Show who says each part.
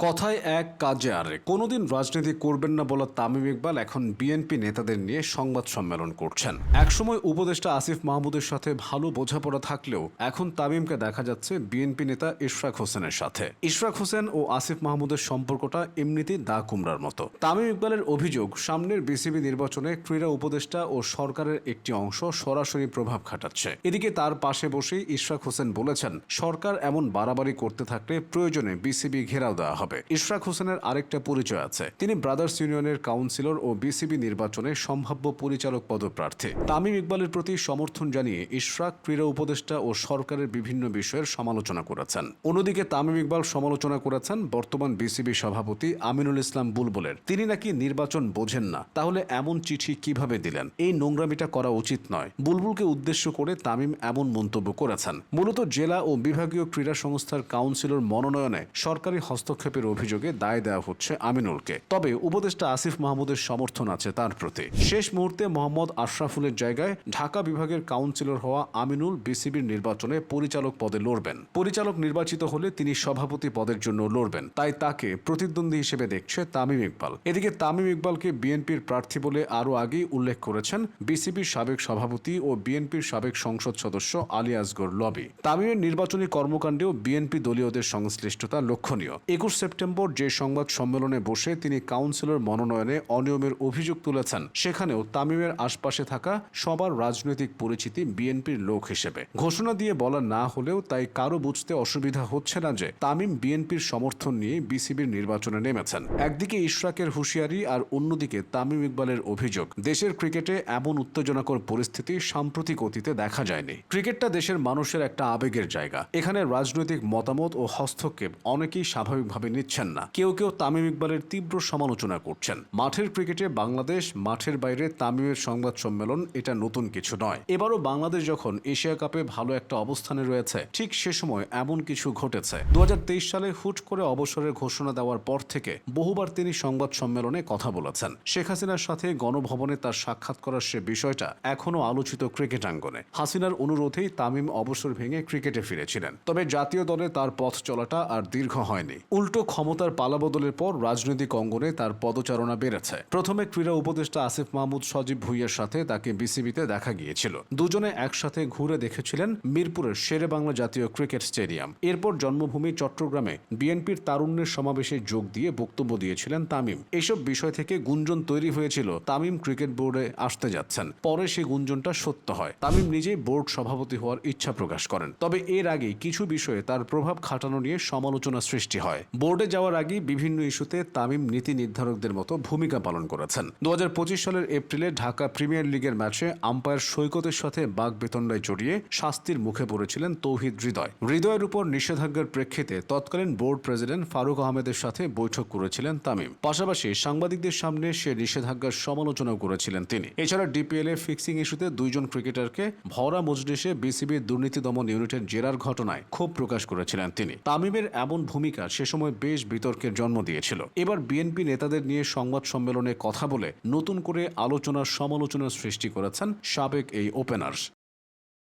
Speaker 1: কথায় এক কাজে আরেক। কোনোদিন রাজনীতি করবেন না বলা তামিম ইকবাল এখন বিএনপি নেতাদের নিয়ে সংবাদ সম্মেলন করছেন। একসময় উপদেষ্টা আসিফ মাহমুদের সাথে ভালো বোঝাপড়া থাকলেও এখন তামিমকে দেখা যাচ্ছে বিএনপি নেতা ইশরাক হোসেনের সাথে। ইশরাক হোসেন ও আসিফ মাহমুদের সম্পর্কটা এমনিতেই দা কুমড়ার মতো। তামিম ইকবালের অভিযোগ, সামনের বিসিবি নির্বাচনে ক্রীড়া উপদেষ্টা ও সরকারের একটি অংশ সরাসরি প্রভাব খাটাচ্ছে। এদিকে তার পাশে বসেই ইশরাক হোসেন বলেছেন, সরকার এমন বাড়াবাড়ি করতে থাকলে প্রয়োজনে বিসিবি ঘেরাও দেওয়া হবে। ইশরাক হোসেনের আরেকটা পরিচয় আছে, তিনি ব্রাদার্স ইউনিয়নের কাউন্সিলর ও বিসিবি নির্বাচনে সম্ভাব্য পরিচালক পদপ্রার্থী। তামিম ইকবালের প্রতি সমর্থন জানিয়ে ইশরাক ক্রীড়া উপদেষ্টা ও সরকারের বিভিন্ন বিষয়ের সমালোচনা করেছেন। অন্যদিকে তামিম ইকবাল সমালোচনা করেছেন বর্তমান বিসিবি সভাপতি আমিনুল ইসলাম বুলবুলের। তিনি নাকি নির্বাচন বোঝেন না, তাহলে এমন চিঠি কিভাবে দিলেন? এই নোংরামিটা করা উচিত নয়। বুলবুলকে উদ্দেশ্য করে তামিম এমন মন্তব্য করেছেন। মূলত জেলা ও বিভাগীয় ক্রীড়া সংস্থার কাউন্সিলর মনোনয়নে সরকারি হস্তক্ষেপের অভিযোগে দায় দেওয়া হচ্ছে আমিনুলকে। তবে উপদেষ্টা আসিফ মাহমুদের সমর্থন আছে তার প্রতি। শেষ মুহূর্তে মোহাম্মদ আশরাফুলের জায়গায় ঢাকা বিভাগের কাউন্সিলর হওয়া আমিনুল বিসিবির নির্বাচনে পরিচালক পদে লড়বেন। পরিচালক নির্বাচিত হলে তিনি সভাপতি পদের জন্য লড়বেন, তাই তাকে প্রতিদ্বন্দ্বী হিসেবে দেখছে তামিম ইকবাল। এদিকে তামিম ইকবালকে বিএনপির প্রার্থী বলে আরও আগেই উল্লেখ করেছেন বিসিবির সাবেক সভাপতি ও বিএনপির সাবেক সংসদ সদস্য আলী আসগর লবি। তামিমের নির্বাচনী কর্মকাণ্ডেও বিএনপি দলীয়দের সংশ্লিষ্টতা লক্ষণীয়। 21 সেপ্টেম্বর যে সংবাদ সম্মেলনে বসে তিনি কাউন্সিলর মনোনয়নে অনিয়মের অভিযোগ তুলেছেন, সেখানেও তামিমের আশপাশে থাকা সবার রাজনৈতিক পরিচিতি বিএনপির লোক হিসেবে। ঘোষণা দিয়ে বলা না হলেও তাই কারো বুঝতে অসুবিধা হচ্ছে না যে তামিম বিএনপির সমর্থন নিয়ে বিসিবির নির্বাচনে নেমেছেন। একদিকে ইশরাকের হুঁশিয়ারি আর অন্যদিকে তামিম ইকবালের অভিযোগ, দেশের ক্রিকেটে এমন উত্তেজনাকর পরিস্থিতি সাম্প্রতিক অতীতে দেখা যায়নি। ক্রিকেটটা দেশের মানুষের একটা আবেগের জায়গা। এখানে রাজনৈতিক মতামত ও হস্তক্ষেপ অনেকেই স্বাভাবিকভাবে নিচ্ছেন না। কেউ কেউ তামিম ইকবালের তীব্র সমালোচনা করছেন। মাঠের ক্রিকেটে বাংলাদেশ, মাঠের বাইরে তামিমের সংবাদ সম্মেলন এটা নতুন কিছু নয়। এবারও বাংলাদেশ যখন এশিয়া কাপে ভালো একটা অবস্থানে রয়েছে, ঠিক সে সময় এমন কিছু ঘটেছে। 2023 সালে হুট করে অবসরের ঘোষণা দেওয়ার পর থেকে বহুবার তিনি সংবাদ সম্মেলনে কথা বলেছেন। শেখ হাসিনার সাথে গণভবনে তার সাক্ষাৎ করার সে বিষয়টা এখনও আলোচিত ক্রিকেট আঙ্গনে। হাসিনার অনুরোধেই তামিম অবসর ভেঙে ক্রিকেটে ফিরেছিলেন। তবে জাতীয় দলে তার পথ চলাটা আর দীর্ঘ হয়নি। উল্টো ক্ষমতার পালাবদলের পর রাজনৈতিক অঙ্গনে তার পদচারণা বেড়েছে। প্রথমে ক্রীড়া উপদেষ্টা আসিফ মাহমুদ সজীব ভুঁইয়ার সাথে তাকে বিসিবিতে দেখা গিয়েছিল। দুজনে একসাথে ঘুরে দেখেছিলেন মিরপুরের শেরে বাংলা জাতীয় ক্রিকেট স্টেডিয়াম। এরপর জন্মভূমি চট্টগ্রামে বিএনপির তারুণ্যের সমাবেশে যোগ দিয়ে বক্তব্য দিয়েছিলেন তামিম। এসব বিষয় থেকে গুঞ্জন তৈরি হয়েছিল তামিম ক্রিকেট বোর্ডে আসতে যাচ্ছেন। পরে সে গুঞ্জনটা সত্য হয়। তামিম নিজেই বোর্ড সভাপতি হওয়ার ইচ্ছা প্রকাশ করেন। তবে এর আগে কিছু বিষয়ে তার প্রভাব খাটানো নিয়ে সমালোচনা সৃষ্টি হয়। বোর্ডে যাওয়ার আগে বিভিন্ন ইস্যুতে তামিম নীতি নির্ধারকদের মতো ভূমিকা পালন করেছেন। 2025 সালের এপ্রিলে ঢাকা প্রিমিয়ার লিগের ম্যাচে আম্পায়ার সৈকতের সাথে বাকবিতণ্ডায় জড়িয়ে শাস্তির মুখে পড়েছিলেন তৌহিদ হৃদয়। হৃদয়ের উপর নিষেধাজ্ঞার প্রেক্ষিতে তৎকালীন বোর্ড প্রেসিডেন্ট ফারুক আহমেদের সাথে বৈঠক করেছিলেন তামিম। পাশাপাশি সাংবাদিকদের সামনে সে নিষেধাজ্ঞার সমালোচনাও করেছিলেন তিনি। এছাড়া ডিপিএল এ ফিক্সিং ইস্যুতে দুইজন ক্রিকেটারকে ভরা মজলিসে বিসিবির দুর্নীতি দমন ইউনিটের জেরার ঘটনায় ক্ষোভ প্রকাশ করেছিলেন তিনি। তামিমের এমন ভূমিকা সে সময় বেশ বিতর্কের জন্ম দিয়েছিল। এবার বিএনপি নেতাদের নিয়ে সংবাদ সম্মেলনে কথা বলে নতুন করে আলোচনার সমালোচনার সৃষ্টি করেছেন সাবেক এই ওপেনার্স।